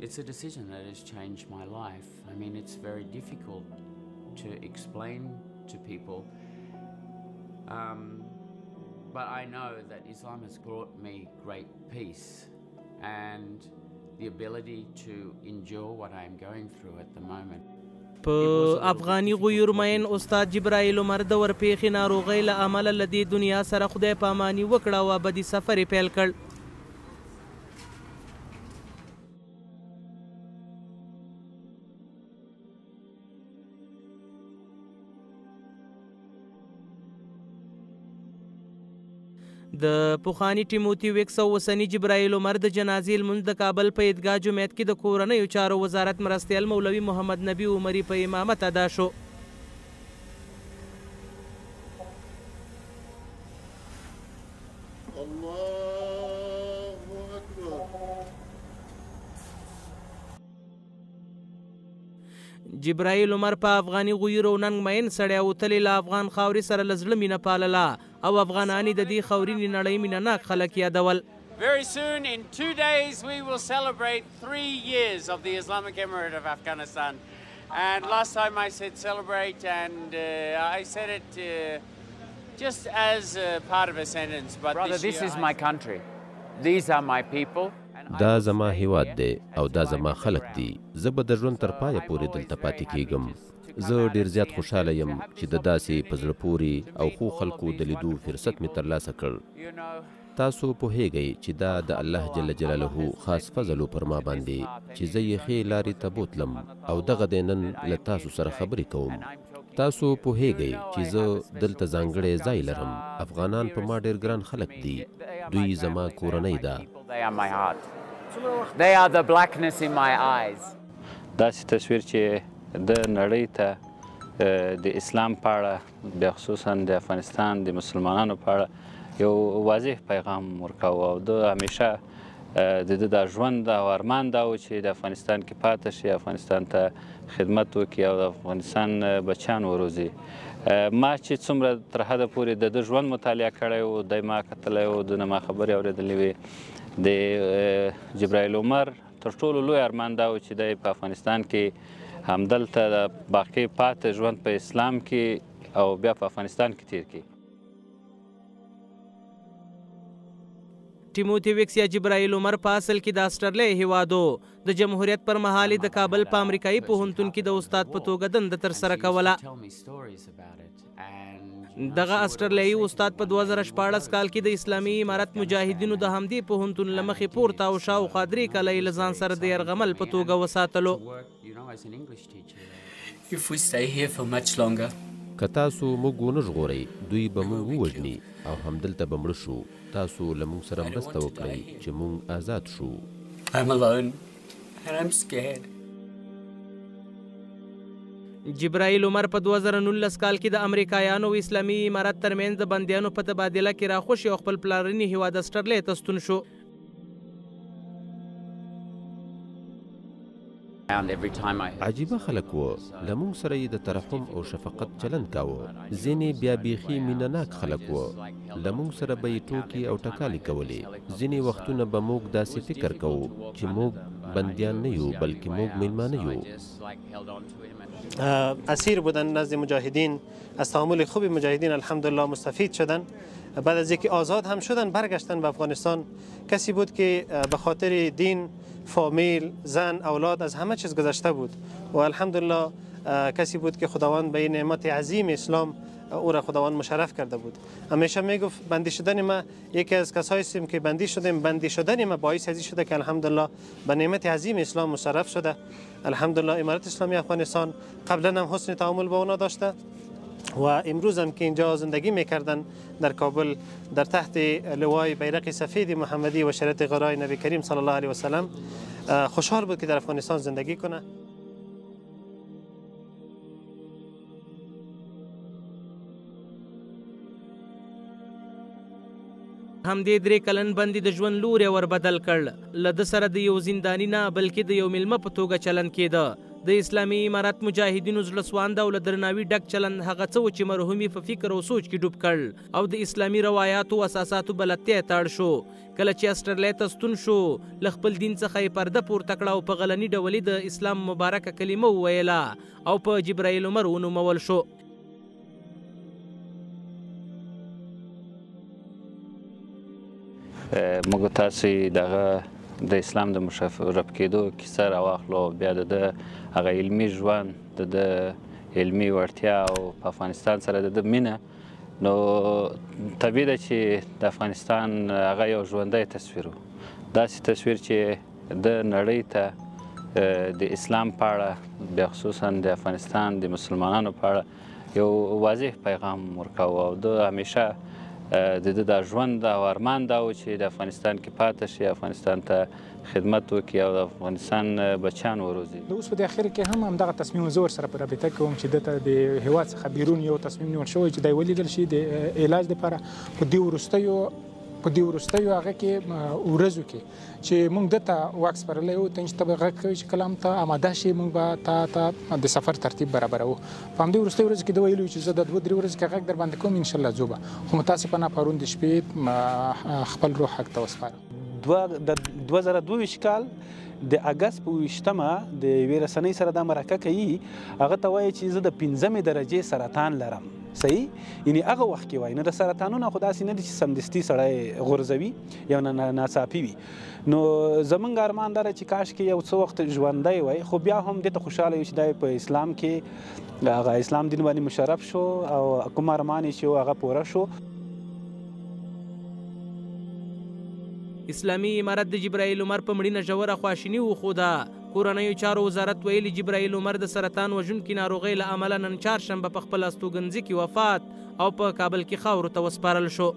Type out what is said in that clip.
It's a decision that has changed my life. I mean, it's very difficult to explain to people. But I know that Islam has brought me great peace and the ability to endure what I am going through at the moment. په افغاني غیور مین استاد جبرائیل عمر د ورپېښې ناروغۍ له امله له دې دنیا سره خدای پاماني وکړه او ابدي سفر یې پیل کړ. د پخواني ټیموتي ویکس او اوسني جبرائیل عمر د جنازې لمونځ د کابل په عیدګاه جومات کې د کورنیو چارو وزارت مرستیال مولوي محمد نبی عمري په امامت ادا شو. جبرائیل عمر په افغاني غویرو ننګ مین سړی وتلی له افغان خاورې سره له زړه مینه پالله او افغانان د دې خاورینې نړۍ مینهناک خلک یادول. Very soon, in 2 days, we will celebrate 3 years of the Islamic Emirate of Afghanistan. And last time I said celebrate, and I said it just as part of a sentence. But brother, this is my country. These are my people. دا زما هیواد دی او دا زما خلک دي. زه به د ژوند تر پایه پورې دلته پاتې کیږم. زه ډیر زیات خوشحاله یم چې د داسې په زړه پورې او ښو خلکو د لیدو فرصت مې ترلاسه کړ. تاسو پوهیږئ چې دا د الله جل جلاله خاص فضل پر ما باندې چې زه یې ښې لارې ته بوتلم او دغه دی نن له تاسو سره خبرې کوم. تاسو پوهیږئ چې زه دلته ځانګړی ځای لرم. افغانان په ما ډیر ګران خلک دي. دوی زما کورنۍ ده. They are the blackness in my eyes. داسې تصویر چې د نړۍ ته د اسلام په اړه بیا خصوصا د افغانستان د مسلمانانو په اړه یو واضح پیغام ورکاوه او د همیشه د ده دا ژوند او ارمان دا و چې د افغانستان کې پاتې شي، افغانستان ته خدمت وکړي او د افغانستان بچیان وروزي. ما چې څومره تر حده پورې د ده ژوند مطالعه کړی و، دی ما کتلی و، د نه ما خبرې اورېدلې وې. د جبرائیل عمر تر ټولو لوی ارمان دا و چې دی په افغانستان کې همدلته د باقي پاتې ژوند په اسلام کې او بیا په افغانستان کې تیر کړي. ټیموتي ویکس یا جبرائیل عمر په اصل کې د اسټرلیا هیواد و. د جمهوریت پر مهال د کابل په امریکایي پوهنتون کې د استاد په توګه دنده ترسره کوله. دغه اسټرلیایي استاد په 2014 کال کې د اسلامي امارت مجاهدینو د همدې پوهنتون له مخې پورته او شاوخوا 3 کاله یې له ځان سره د یرغمل په توګه وساتلو. که تاسو موږ ونه ژغورئ دوی به موږ ووژني او همدلته به مړه شو. تاسو له موږ سره مرسته وکړئ چې موږ آزاد شو. جبرائیل عمر په 2019 کال کې د امریکایانو او اسلامي امارت ترمنځ د بندیانو په تبادله کې راخوشي او خپل پلرني هیواد اسټرلیا ته ستون شو. عجیبه خلک وو. له موږ سره یې د ترحم او شفقت چلند کاوه. ځینې بیا بیخي مینهناک خلک وو. له موږ سره به یې ټوکې او ټکالې کولې. ځینې وختونه به موږ داسې فکر کوو چې موږ بندیان نه یو بلکې موږ میلمانه یو. اسیر بودن نزد مجاهدین، از تعامل خوب مجاهدین الحمدلله مستفید شدن. بعد از اینکه آزاد هم شدن برگشتن به افغانستان. کسی بود که به خاطر دین، فامیل، زن، اولاد از همه چیز گذشته بود و الحمدلله کسی بود که خداوند به این نعمت عظیم اسلام او را خداوند مشرف کرده بود. همیشه میگفت بندی شدن ما یکی از کسایی هستیم که بندی شدیم. بندی شدن ما باعث ازی شده که الحمدلله به نعمت عظیم اسلام مشرف شده. الحمدلله امارت اسلامی افغانستان قبلا هم حسن تعامل با اونا داشته و امروز هم که اینجا زندگی میکردن در کابل در تحت لوای بیرق سفید محمدی و شریعت غرای نبی کریم صلی الله علیه و سلم خوشحال بود که در افغانستان زندگی کنه. همدې 3 کلن بندي د ژوند لوري ور بدل کړ. له ده سره د یو زنداني نه بلکې د یو میلمه په توګه چلند کېده. د اسلامي امارت مجاهدینو زړه سوانده او له درناوي ډک چلند هغه څه و چې مرحومي په فکر او سوچ کې ډوب کړ او د اسلامي روایاتو او اساساتو بلدتیا یې تاړ شو. کله چې اسټرالیا ته ستون شو له خپل دین څخه یې پرده پورته کړه او په غلني ډول د اسلام مبارکه کلمه وویله او په جبرائیل عمر ونومول شو. موږ تاسې دغه د اسلام د مشرف کېدو کیسه راواخلو، بیا د هغه علمي ژوند د علمي وړتیا او په افغانستان سره د مینه، نو طبیعي ده چې د افغانستان هغه یو ژوندی تصویر و، داسې تصویر چې د نړۍ ته د اسلام په اړه بیا خصوصا د افغانستان د مسلمانانو په اړه یو واضح پیغام ورکاوه او د همیشه د ده دا ژوند او ارمان دا و چې د افغانستان کې پاتې شي، افغانستان ته خدمت وکړي او د افغانستان بچیان وروزي. د اوس په دې اخر کې هم همدغه تصمیم زه ورسره په رابطه کوم چې دته د هېواد څخه بیرون یو تصمیم نیول شوی چې دی ولیږل شي د علاج لپاره په دې وروستیو هغه کې ورځو کې چې موږ دته واکس سپارلی و ته چې ته به غږ کوي چې کله هم ته اماده شي موږ به تا د سفر ترتیب برابروو. په همدې وروستیو ورځو کې ده ویلي چې زه د 2-3 ورځې کې غږ در باندې کوم انشاءالله ځو به، خو متاسفانه پرون د شپې خپل روح حق ته وسپارم. د 2022 کال د اګست په 28مه د یوې رسنۍ سره دا مرکه کوي، هغه ته وایي چې زه د 5مې درجې سرطان لرم. صحیح، یعنی هغه وخت کې وایي. نو د سرطانونه خو داسې نه دي چې سمدستي سړی غورځوي یا ناڅاپي وي. نو زمونږ ارمان دا چې کاش کې یو څه وخت ژوندی وای، خو بیا هم دې ته خوشحاله یو چې دا په اسلام کې هغه اسلام دین باندې مشرف شو او کوم ارمان یې چې هغه پوره شو. اسلامي امارت د جبرائیل عمر په مړینه ژوره خواشیني وښوده. کورنیو چارو وزارت ویلي جبرائیل عمر د سرطان وژونکي ناروغۍ له امله نن چهارشنبه په خپل استوګنځي کې وفات او په کابل کې خاورو ته وسپارل شو.